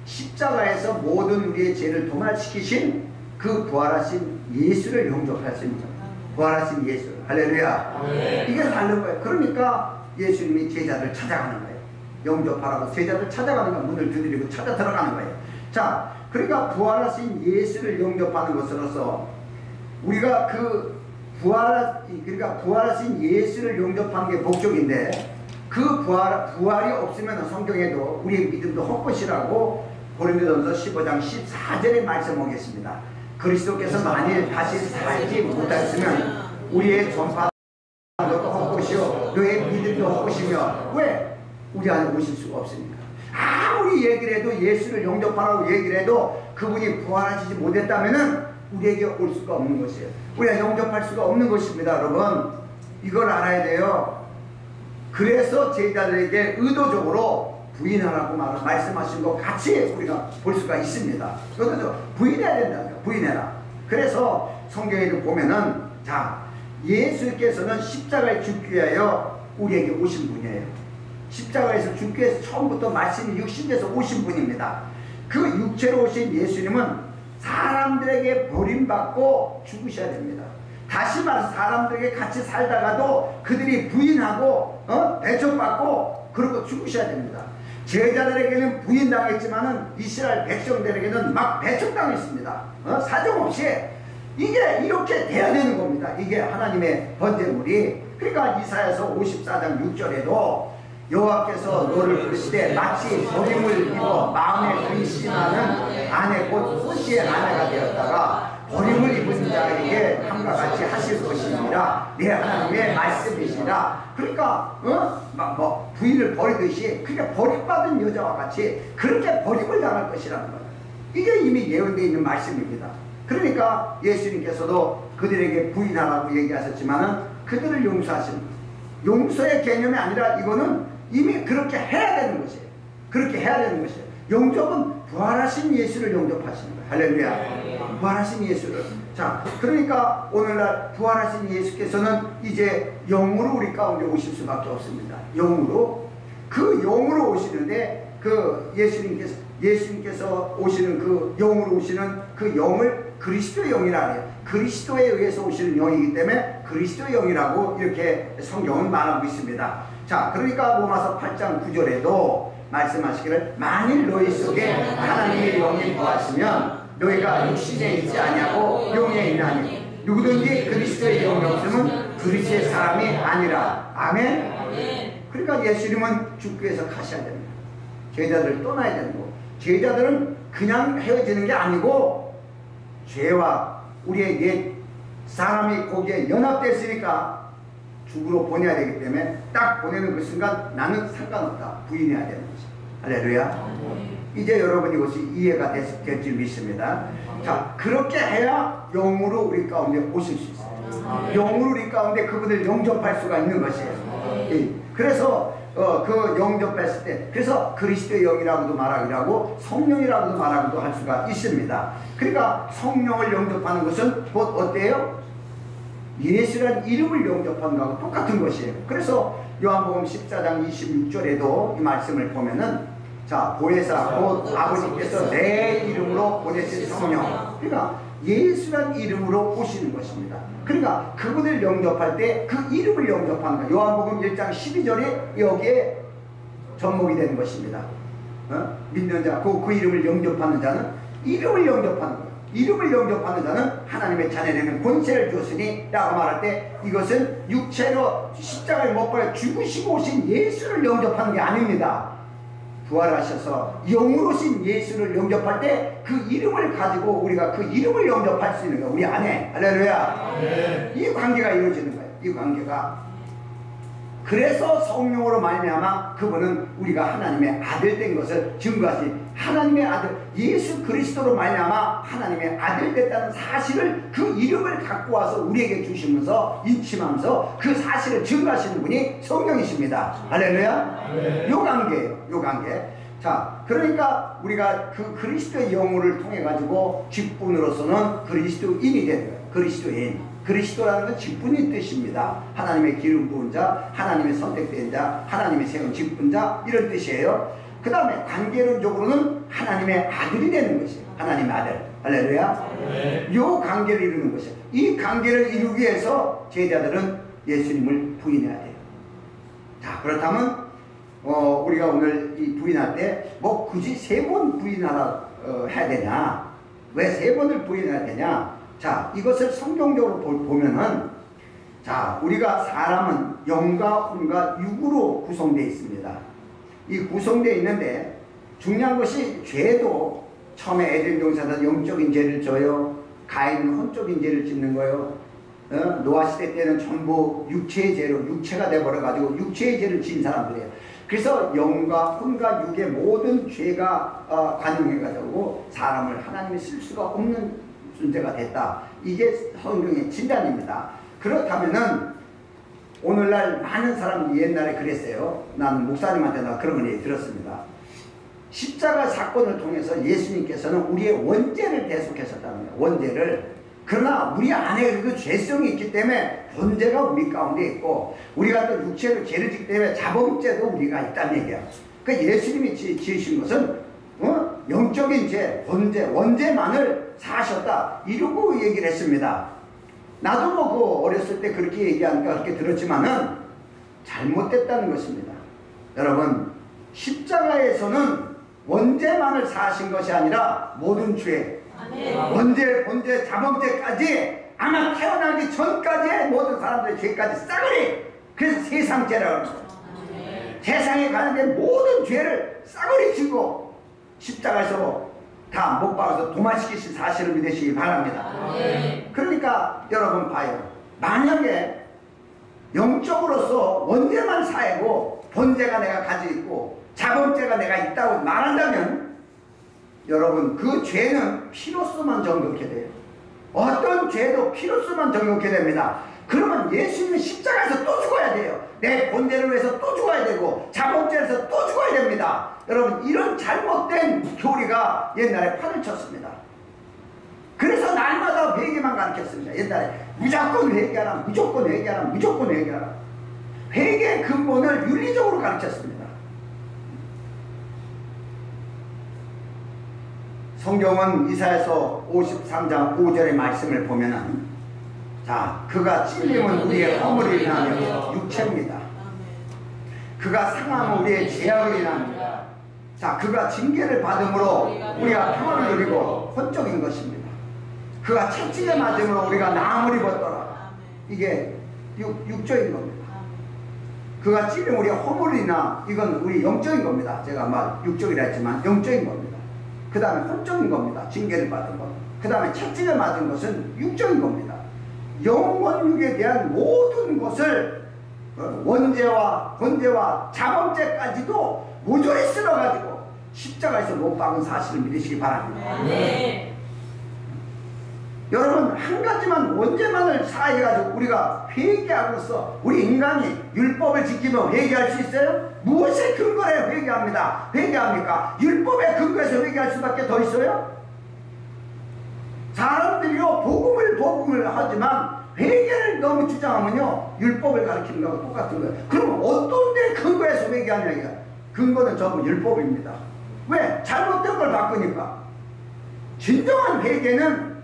S1: 십자가에서 모든 우리의 죄를 도말시키신 그 부활하신 예수를 영접할 수 있는 거예요. 부활하신 예수. 할렐루야. 이게 다른 거예요. 그러니까 예수님이 제자들 찾아가는 거예요. 영접하라고 제자들 찾아가는 거예요. 문을 두드리고 찾아 들어가는 거예요. 자, 그러니까 부활하신 예수를 영접하는 것으로서 우리가 그러니까 부활하신 예수를 영접하는 게 목적인데 그 부활이 없으면 성경에도 우리의 믿음도 헛것이라고 고린도전서 15장 14절에 말씀하겠습니다. 그리스도께서 만일 다시 살지 못하였으면 우리의 전파도 헛것이요 너의 믿음도 헛것이며 왜? 우리 안에 오실 수가 없습니까? 아무리 얘기를 해도 예수를 영접하라고 얘기를 해도 그분이 부활하시지 못했다면 우리에게 올 수가 없는 것이에요. 우리가 영접할 수가 없는 것입니다. 여러분 이걸 알아야 돼요. 그래서 제자들에게 의도적으로 부인하라고 말씀하신 것 같이 우리가 볼 수가 있습니다. 그래서 부인해야 된다고요. 부인해라. 그래서 성경에 보면은 자 예수께서는 십자가에 죽기 위하여 우리에게 오신 분이에요. 십자가에서 죽기 위해서 처음부터 말씀이 육신에서 오신 분입니다. 그 육체로 오신 예수님은 사람들에게 버림받고 죽으셔야 됩니다. 다시 말해서 사람들에게 같이 살다가도 그들이 부인하고 배척받고 그러고 죽으셔야 됩니다. 제자들에게는 부인당했지만은 이스라엘 백성들에게는 막 배척당했습니다. 사정없이 이게 이렇게 돼야 되는 겁니다. 이게 하나님의 번제물이. 그러니까 이사야서 54장 6절에도 여호와께서 너를 부르시되 마치 버림을 입어 마음에 근심하는 아내 곧 호시의 아내가 되었다가 버림을 입은 자에게 함과 같이 하실 것이니라 내 하나님의 말씀이시라. 그러니까 부인을 버리듯이 그러니까 버림받은 여자와 같이 그렇게 버림을 당할 것이라는 거예요. 이게 이미 예언되어 있는 말씀입니다. 그러니까 예수님께서도 그들에게 부인하라고 얘기하셨지만은 그들을 용서하시는 거예요. 용서의 개념이 아니라 이거는 이미 그렇게 해야 되는 것이에요. 그렇게 해야 되는 것이에요. 영접은 부활하신 예수를 영접하시는 거예요. 할렐루야. 부활하신 예수를. 자, 그러니까 오늘날 부활하신 예수께서는 이제 영으로 우리 가운데 오실 수밖에 없습니다. 영으로. 그 영으로 오시는데 그 예수님께서 오시는 그 영으로 오시는 그 영을 그리스도의 영이라 해요. 그리스도에 의해서 오시는 영이기 때문에 그리스도의 영이라고 이렇게 성경은 말하고 있습니다. 자, 그러니까 로마서 8장 9절에도 말씀하시기를 만일 너희 속에 하나님의 영이 거하시면 너희가 육신에 있지 아니하고 영에 있나니 누구든지 그리스도의 영이 없으면 그리스도의 사람이 아니라. 아멘. 그러니까 예수님은 죽기 위해서 가셔야 됩니다. 제자들을 떠나야 되는 거고 제자들은 그냥 헤어지는 게 아니고 죄와 우리의 옛 사람이 거기에 연합됐으니까 죽으러 보내야 되기 때문에 딱 보내는 그 순간 나는 상관없다. 부인해야 되는 거죠. 할렐루야. 이제 여러분 이것이 이해가 될 줄 믿습니다. 자, 그렇게 해야 영으로 우리 가운데 오실 수 있어요. 영으로 우리 가운데 그분을 영접할 수가 있는 것이에요. 그래서 그 영접했을 때, 그래서 그리스도의 영이라고도 말하기도 하고 성령이라고도 말하기도 할 수가 있습니다. 그러니까 성령을 영접하는 것은 곧 어때요? 예수라는 이름을 영접하는 것하고 똑같은 것이에요. 그래서 요한복음 14장 26절에도 이 말씀을 보면은, 자, 보혜사 곧 아버지께서 내 이름으로 보내신 성령, 그러니까 예수란 이름으로 오시는 것입니다. 그러니까 그분을 영접할 때 그 이름을 영접하는 거예요. 요한복음 1장 12절이 여기에 접목이 되는 것입니다. 믿는 자, 그 이름을 영접하는 자는 이름을 영접하는 거예요. 이름을 영접하는 자는 하나님의 자녀되는 권세를 주었으니 라고 말할 때, 이것은 육체로 십자가에 못 박혀 죽으시고 오신 예수를 영접하는 게 아닙니다. 부활하셔서 영으로 오신 예수를 영접할 때 그 이름을 가지고 우리가 그 이름을 영접할 수 있는 거예요. 우리 안에. 할렐루야. 네. 이 관계가 이루어지는 거예요. 이 관계가. 그래서 성령으로 말미암아 그분은 우리가 하나님의 아들 된 것을 증거하신, 하나님의 아들 예수 그리스도로 말미암아 하나님의 아들 됐다는 사실을, 그 이름을 갖고 와서 우리에게 주시면서 인침하면서 그 사실을 증거하시는 분이 성령이십니다. 할렐루야. 네. 요 관계예요. 요 관계. 자, 그러니까 우리가 그 그리스도의 영혼을 통해 가지고 직분으로서는 그리스도인이 되는 거예요. 그리스도인. 그리스도라는 건 직분인 뜻입니다. 하나님의 기름 부은 자, 하나님의 선택된 자, 하나님의 세운 직분자, 이런 뜻이에요. 그 다음에 관계론적으로는 하나님의 아들이 되는 것이에요. 하나님의 아들. 할렐루야. 네. 이 관계를 이루는 것이에요. 이 관계를 이루기 위해서 제자들은 예수님을 부인해야 돼요. 자, 그렇다면 우리가 오늘 이 부인할 때 뭐 굳이 3번 부인하라 해야 되냐? 왜 3번을 부인해야 되냐? 자, 이것을 성경적으로 보면은, 자, 우리가 사람은 영과 혼과 육으로 구성되어 있습니다. 이 구성되어 있는데 중요한 것이, 죄도 처음에 에덴 동산에서 영적인 죄를 져요. 가인은 혼적인 죄를 짓는 거예요. 노아 시대 때는 전부 육체의 죄로, 육체가 돼버려 가지고 육체의 죄를 지은 사람들이에요. 그래서 영과 혼과 육의 모든 죄가 관용해 가지고 사람을 하나님이 쓸 수가 없는 존재가 됐다. 이게 성경의 진단입니다. 그렇다면은 오늘날 많은 사람들이 옛날에 그랬어요. 나는 목사님한테 나 그런 얘기 들었습니다. 십자가 사건을 통해서 예수님께서는 우리의 원죄를 대속하셨다는 거예요. 원죄를. 그러나 우리 안에 그 죄성이 있기 때문에 본죄가 우리 가운데 있고, 우리가 또 육체로 죄를 짓기 때문에 자범죄도 우리가 있다는 얘기야. 그러니까 예수님이 지으신 것은 영적인 죄, 본죄, 원죄만을 사하셨다, 이러고 얘기를 했습니다. 나도 뭐 그 어렸을 때 그렇게 얘기하니까 그렇게 들었지만은 잘못됐다는 것입니다. 여러분, 십자가에서는 원죄만을 사하신 것이 아니라 모든 죄, 원죄, 본죄, 자범죄까지, 아마 태어나기 전까지의 모든 사람들의 죄까지 싸그리, 그래서 세상죄라고 합니다. 세상에 관련된 모든 죄를 싸그리 지고 십자가에서 다 못 박아서 도마시키신 사실을 믿으시기 바랍니다. 그러니까 여러분 봐요. 만약에 영적으로서 원죄만 사하고 본죄가 내가 가지고 있고 자범죄가 내가 있다고 말한다면, 여러분 그 죄는 피로서만 정결케 돼요. 어떤 죄도 피로서만 정결케 됩니다. 그러면 예수님은 십자가에서 또 죽어야 돼요. 내 본죄를 위해서 또 죽어야 되고 자범죄에서 또 죽어야 됩니다. 여러분, 이런 잘못된 교리가 옛날에 판을 쳤습니다. 그래서 날마다 회개만 가르쳤습니다. 옛날에 무조건 회개하라, 무조건 회개하라, 무조건 회개하라. 회개의 근본을 윤리적으로 가르쳤습니다. 성경은 이사야서 53장 5절의 말씀을 보면은, 자, 그가 찔림은 우리의 허물을 인하여 육체입니다. 그가 상함은 우리의 죄악을 인합니다. 자, 그가 징계를 받음으로 우리가 평안을 누리고 혼적인 것입니다. 그가 채찍에 맞음으로 우리가 나음을 입었더라. 이게 육적인 겁니다. 그가 찔림 우리의 허물을 인하, 이건 우리 영적인 겁니다. 제가 막 육적이라 했지만 영적인 겁니다. 그 다음에 혼적인 겁니다. 징계를 받은 것. 그 다음에 채찍에 맞은 것은 육적인 겁니다. 영원육에 대한 모든 것을 원죄와 본죄와 자범죄까지도 모조리 쓸어가지고 십자가에서 못 박은 사실을 믿으시기 바랍니다.
S2: 네.
S1: 여러분, 한 가지만 원죄만을 사해가지고 우리가 회개함으로써 우리 인간이 율법을 지키며 회개할 수 있어요? 무엇에 근거해 회개합니까? 율법에 근거해서 회개할 수밖에 더 있어요? 사람들이요 복음을 하지만 회개를 너무 주장하면요 율법을 가르치는 거하고 똑같은 거예요. 그럼 어떤 데 근거해서 회개하냐 이거. 근거는 전부 율법입니다. 왜? 잘못된 걸 바꾸니까. 진정한 회개는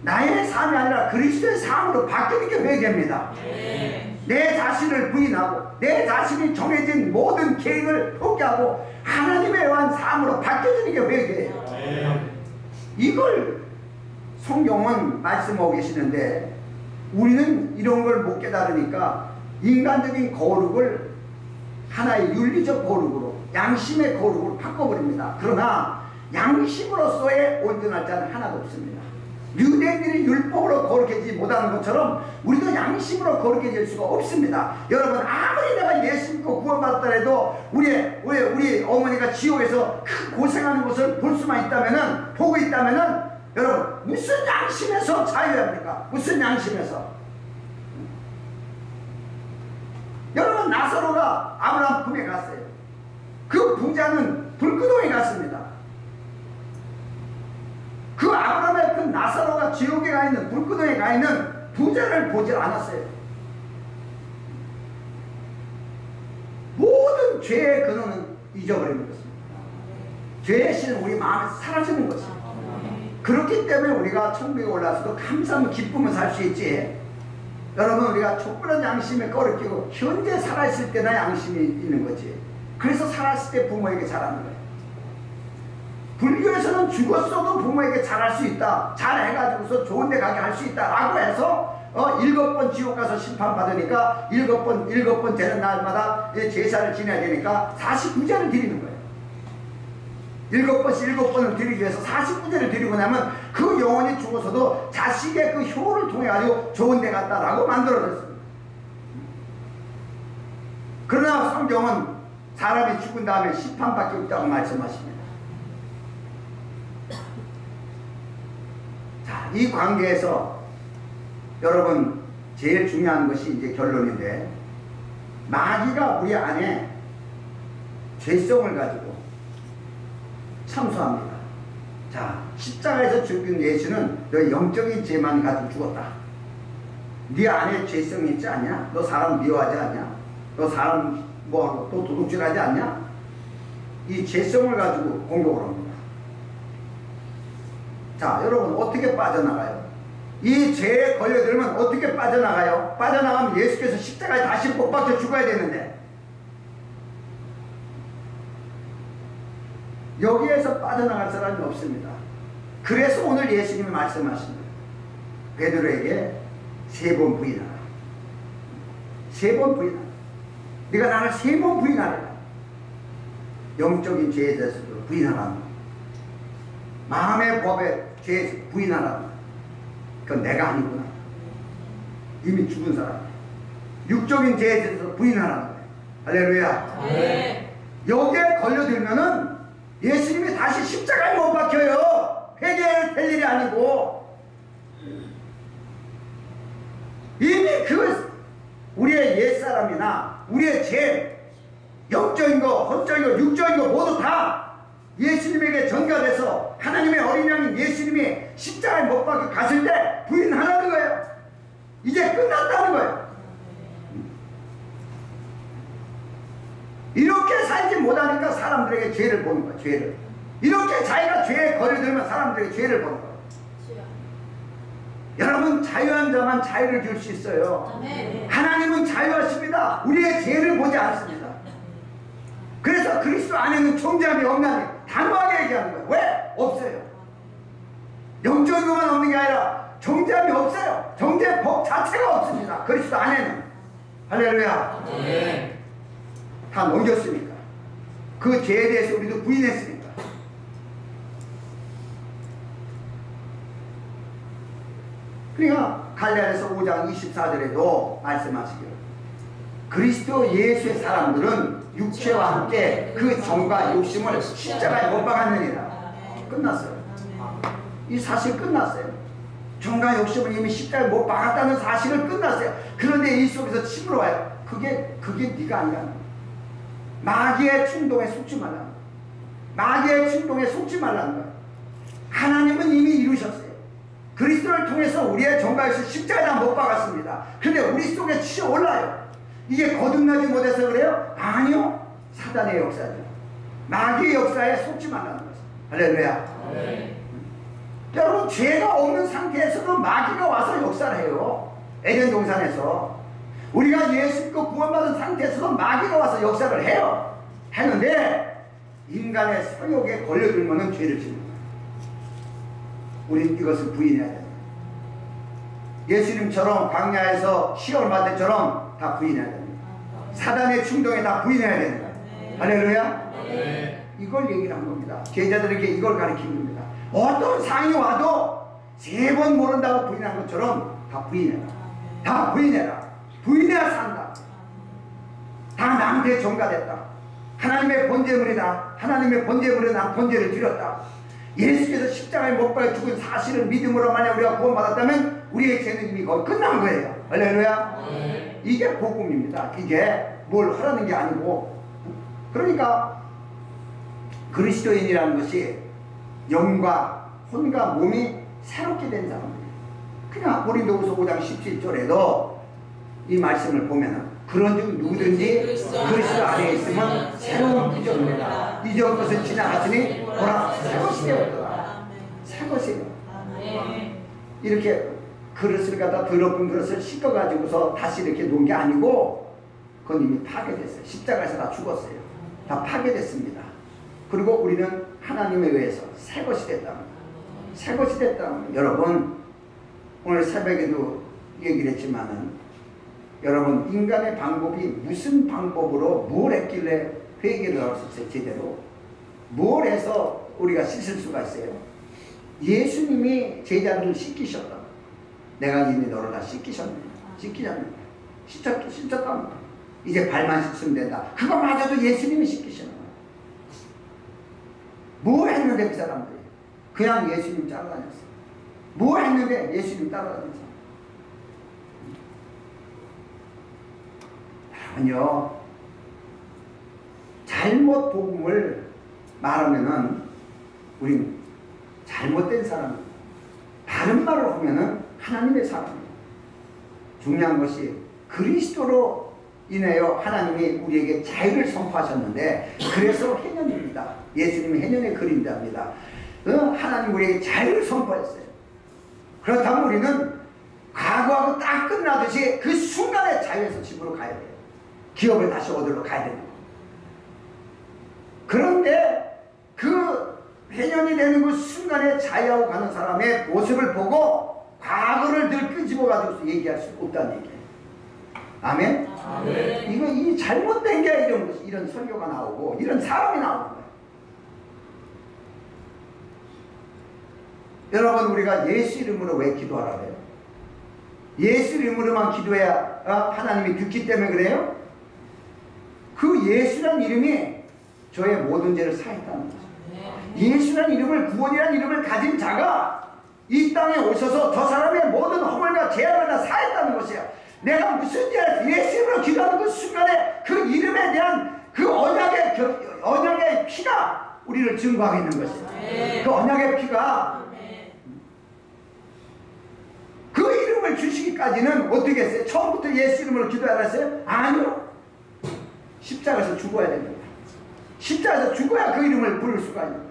S1: 나의 삶이 아니라 그리스도의 삶으로 바뀌는 게 회개입니다.
S2: 네.
S1: 내 자신을 부인하고 내 자신이 정해진 모든 계획을 포기하고 하나님의 의한 삶으로 바뀌어지는 게 회개예요.
S2: 네.
S1: 이걸 성경은 말씀하고 계시는데 우리는 이런 걸 못 깨달으니까 인간적인 거룩을 하나의 윤리적 거룩으로 양심의 거룩으로 바꿔버립니다. 그러나 양심으로서의 온전할 자는 하나도 없습니다. 유대인들이 율법으로 거룩해지지 못하는 것처럼 우리도 양심으로 거룩해질 수가 없습니다. 여러분, 아무리 내가 예수 믿고 구원받았다 해도 우리 어머니가 지옥에서 큰 고생하는 것을 볼 수만 있다면은, 보고 있다면은, 여러분, 무슨 양심에서 자유합니까? 무슨 양심에서? 여러분, 나사로가 아브라함 품에 갔어요. 그 부자는 불구덩이 갔습니다. 그 아브라함의 그 나사로가 지옥에 가 있는 불구덩이에 가 있는 부자를 보질 않았어요. 모든 죄의 근원은 잊어버리는 것입니다. 죄의 신은 우리 마음에 사라지는 것입니다. 그렇기 때문에 우리가 천국에 올라서도 감사하며 기쁨을 살 수 있지. 여러분, 우리가 촛불한 양심에 꺼를 끼고 현재 살아있을 때나 양심이 있는 거지. 그래서 살았을 때 부모에게 잘하는 거예요. 불교에서는 죽었어도 부모에게 잘할 수 있다. 잘해가지고서 좋은 데 가게 할 수 있다 라고 해서 7번 지옥 가서 심판받으니까 7번 되는 날마다 제사를 지내야 되니까 49제를 드리는 거예요. 7번을 드리기 위해서 49제를 드리고 나면 그 영혼이 죽어서도 자식의 그 효를 통해 가지고 좋은 데 갔다라고 만들어졌습니다. 그러나 성경은 사람이 죽은 다음에 심판밖에 없다고 말씀하십니다. 자, 이 관계에서 여러분 제일 중요한 것이 이제 결론인데, 마귀가 우리 안에 죄성을 가지고 참수합니다. 자, 십자가에서 죽은 예수는 너의 영적인 죄만 가지고 죽었다. 네 안에 죄성이 있지 않냐? 너 사람 미워하지 않냐? 너 사람 뭐하고 또 도둑질하지 않냐? 이 죄성을 가지고 공격을 합니다. 자, 여러분 어떻게 빠져나가요? 이 죄에 걸려들면 어떻게 빠져나가요? 빠져나가면 예수께서 십자가에 다시 못 박혀 죽어야 되는데, 여기에서 빠져나갈 사람이 없습니다. 그래서 오늘 예수님이 말씀하십니다. 베드로에게 3번 부인하라. 3번 부인하라. 네가 나를 3번 부인하라. 영적인 죄에 대해서도 부인하라. 마음의 법에 죄에 부인하라. 그건 내가 아니구나. 이미 죽은 사람. 육적인 죄에 대해서 부인하라. 할렐루야.
S2: 네.
S1: 여기에 걸려들면은 예수님이 다시 십자가에 못 박혀요. 회개될 일이 아니고. 이미 그 우리의 옛사람이나 우리의 죄, 영적인 거, 혼적인 거, 육적인 거 모두 다 예수님에게 전가돼서 하나님의 어린 양인 예수님이 십자가에 못 박혀 갔을 때 부인하라는 거예요. 이제 끝났다는 거예요. 이렇게 살지 못하니까 사람들에게 죄를 보는 거예요. 죄를. 이렇게 자기가 죄에 걸려들면 사람들에게 죄를 보는 거예요. 여러분, 자유한 자만 자유를 줄 수 있어요. 하나님은 자유하십니다. 우리의 죄를 보지 않습니다. 그래서 그리스도 안에는 정죄함이 없나니 단호하게 얘기하는 거예요. 왜? 없어요. 영적인 것만 없는 게 아니라 정죄함이 없어요. 정죄법 자체가 없습니다. 그리스도 안에는. 할렐루야.
S2: 네.
S1: 다 넘겼으니까. 그 죄에 대해서 우리도 부인했으니까. 그러니까 갈라디아서 5장 24절에도 말씀하시기를 그리스도 예수의 사람들은 육체와 함께 그 정과 욕심을 십자가에 못 박았느니라. 끝났어요. 이 사실 끝났어요. 정과 욕심을 이미 십자가에 못 박았다는 사실을 끝났어요. 그런데 이 속에서 침으로 와요. 그게 네가 아니야. 마귀의 충동에 속지 말라는 거야. 마귀의 충동에 속지 말라는 거야. 하나님은 이미 이루셨어요. 그리스도를 통해서 우리의 정과 욕심 십자가에 못 박았습니다. 그런데 우리 속에 치어올라요. 이게 거듭나지 못해서 그래요? 아니요. 사단의 역사죠. 마귀의 역사에 속지 말라는 거죠. 할렐루야. 네. 여러분, 죄가 없는 상태에서도 마귀가 와서 역사를 해요. 에덴 동산에서. 우리가 예수 믿고 구원받은 상태에서도 마귀가 와서 역사를 해요. 했는데 인간의 성욕에 걸려들면 죄를 짓는 거예요. 우리는 이것을 부인해야 돼요. 예수님처럼 광야에서 시험을 받을 때처럼 다 부인해야 됩니다. 사단의 충동에 다 부인해야 되는 거예요. 할렐루야. 네. 이걸 얘기를 한 겁니다. 제자들에게 이걸 가르친 겁니다. 어떤 상이 와도 3번 모른다고 부인한 것처럼 다 부인해라. 다 부인해라. 부인해야 산다. 다 나한테 전가됐다. 하나님의 번제물이다. 하나님의 번제물에 난 번제를 드렸다. 예수께서 십자가에 못 박혀 죽은 사실을 믿음으로 만약 우리가 구원받았다면 우리의 죄는 이미 거의 끝난 거예요. 할렐루야. 네. 이게 복음입니다. 이게 뭘 하라는 게 아니고, 그러니까 그리스도인이라는 것이 영과 혼과 몸이 새롭게 된 사람이에요. 그냥 고린도후서 5장 17절에도 이 말씀을 보면은 그런즉 누구든지 그리스도 안에 있으면 새로운 구조입니다. 이전 것은 지나갔으니 보라 새것이 되었다. 새것이요. 이렇게 그릇을 갖다 더럽은 그릇을 씻어가지고서 다시 이렇게 놓은 게 아니고 그건 이미 파괴됐어요. 십자가에서 다 죽었어요. 다 파괴됐습니다. 그리고 우리는 하나님에 의해서 새것이 됐답니다. 새것이 됐다면 여러분, 오늘 새벽에도 얘기를 했지만은 여러분, 인간의 방법이 무슨 방법으로 뭘 했길래 회개를 할 수 있어요? 제대로 뭘 해서 우리가 씻을 수가 있어요? 예수님이 제자들을 씻기셨다. 내가 이미 너를 다 씻기셨네. 씻기잖아요. 씻었답니다. 이제 발만 씻으면 된다. 그거마저도 예수님이 씻기시는 거예요. 뭐 했는데 그 사람들이 그냥 예수님 따라다녔어요. 뭐 했는데 예수님 따라다녔어요. 여러분요, 잘못 복음을 말하면은 우린 잘못된 사람입니다. 다른 말을 하면은 하나님의 사람입니다. 중요한 것이 그리스도로 인하여 하나님이 우리에게 자유를 선포하셨는데, 그래서 해년입니다. 예수님이 해년의 그림자입니다. 하나님 우리에게 자유를 선포했어요. 그렇다면 우리는 과거하고 딱 끝나듯이 그 순간에 자유에서 집으로 가야 돼요. 기업을 다시 얻으러 가야 되는 거예요. 그런데 그 해년이 되는 그 순간에 자유하고 가는 사람의 모습을 보고 과거를 늘 끄집어가지고 얘기할 수 없다는 얘기예요. 아멘? 아멘. 이거 이 잘못된 게 이런 설교가 나오고 이런 사람이 나오는 거예요. 여러분, 우리가 예수 이름으로 왜 기도하라 그래요? 예수 이름으로만 기도해야 하나님이 듣기 때문에 그래요? 그 예수란 이름이 저의 모든 죄를 사했다는 거죠. 예수란 이름을, 구원이란 이름을 가진 자가 이 땅에 오셔서 저 사람의 모든 허물과 죄악을 다 사했다는 것이에요. 내가 무슨 죄를 예수 이름으로 기도하는 그 순간에 그 이름에 대한 그 언약의 피가 우리를 증거하고 있는 것이에요. 그 언약의 피가 그 이름을 주시기까지는 어떻게 했어요? 처음부터 예수 이름으로 기도하라 했어요? 아니요. 십자가에서 죽어야 됩니다. 십자가에서 죽어야 그 이름을 부를 수가 있는 거죠.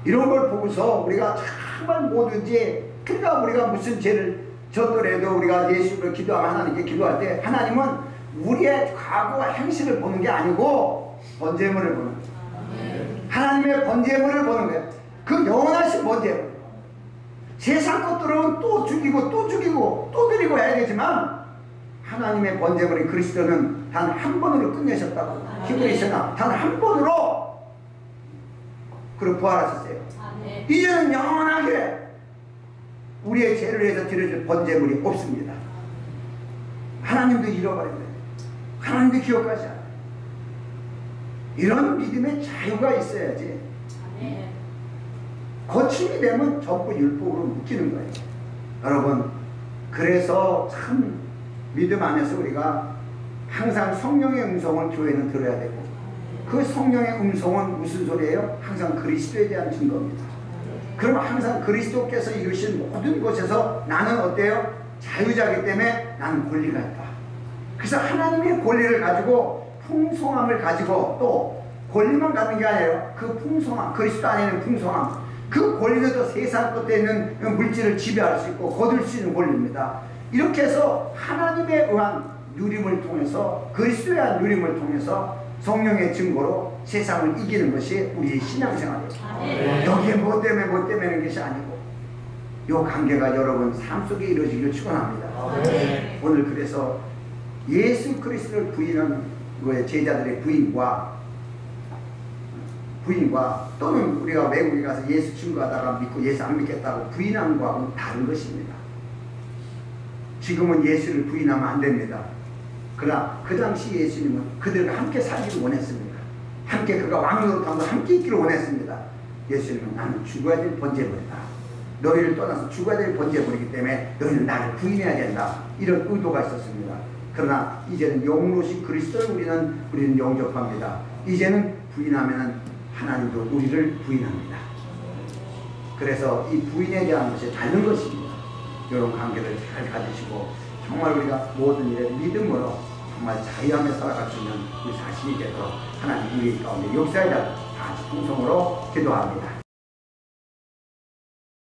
S1: 이런 걸 보고서 우리가 정말 뭐든지, 그러니까 우리가 무슨 죄를 졌더라도 우리가 예수 이름으로 기도하면 하나님께 기도할 때 하나님은 우리의 과거와 행실을 보는 게 아니고 번제물을 보는 거예요. 하나님의 번제물을 보는 거예요. 그 영원하신 번제물. 세상 것들은 또 죽이고 또 죽이고 또 드리고 해야 되지만 하나님의 번제물인 그리스도는 단 한 번으로 끝내셨다고 히브리서나 단 한 번으로 그리고 부활하셨어요. 이제는 영원하게 우리의 죄를 위해서 드려질 번제물이 없습니다. 하나님도 잃어버린다. 하나님도 기억하지 않아. 이런 믿음의 자유가 있어야지. 거침이 되면 전부 율법으로 묶이는 거예요. 여러분, 그래서 참 믿음 안에서 우리가 항상 성령의 음성을 교회는 들어야 되고, 그 성령의 음성은 무슨 소리예요? 항상 그리스도에 대한 증거입니다. 그럼 항상 그리스도께서 이루신 모든 것에서 나는 어때요? 자유자이기 때문에 나는 권리가 있다. 그래서 하나님의 권리를 가지고 풍성함을 가지고, 또 권리만 갖는 게 아니에요. 그 풍성함, 그리스도 안에 있는 풍성함, 그 권리는 또 세상 끝에 있는 물질을 지배할 수 있고 거둘 수 있는 권리입니다. 이렇게 해서 하나님에 의한 누림을 통해서, 그리스도에 의한 누림을 통해서 성령의 증거로 세상을 이기는 것이 우리의 신앙생활이에요. 여기에 뭐 때문에 하는 것이 아니고, 이 관계가 여러분 삶 속에 이루어지기를 축원합니다. 오늘 그래서 예수 그리스도를 부인한 거에 제자들의 부인과 또는 우리가 외국에 가서 예수 증거하다가 믿고 예수 안 믿겠다고 부인한 거하고는 다른 것입니다. 지금은 예수를 부인하면 안 됩니다. 그러나 그 당시 예수님은 그들과 함께 살기를 원했습니다. 함께 그가 왕노릇하면서 함께 있기를 원했습니다. 예수님은 나는 죽어야 될 번제물이다. 너희를 떠나서 죽어야 될 번제물이기 때문에 너희는 나를 부인해야 된다. 이런 의도가 있었습니다. 그러나 이제는 영으로신 그리스도를 우리는 영접합니다. 이제는 부인하면은 하나님도 우리를 부인합니다. 그래서 이 부인에 대한 것이 다른 것입니다. 이런 관계를 잘 가지시고 정말 우리가 모든 일에 믿음으로 정말 자유함에 살아갈 수 있는 우리 자신이 되도록 하나님 우리 가운데 역사에 다 같이 통성으로 기도합니다.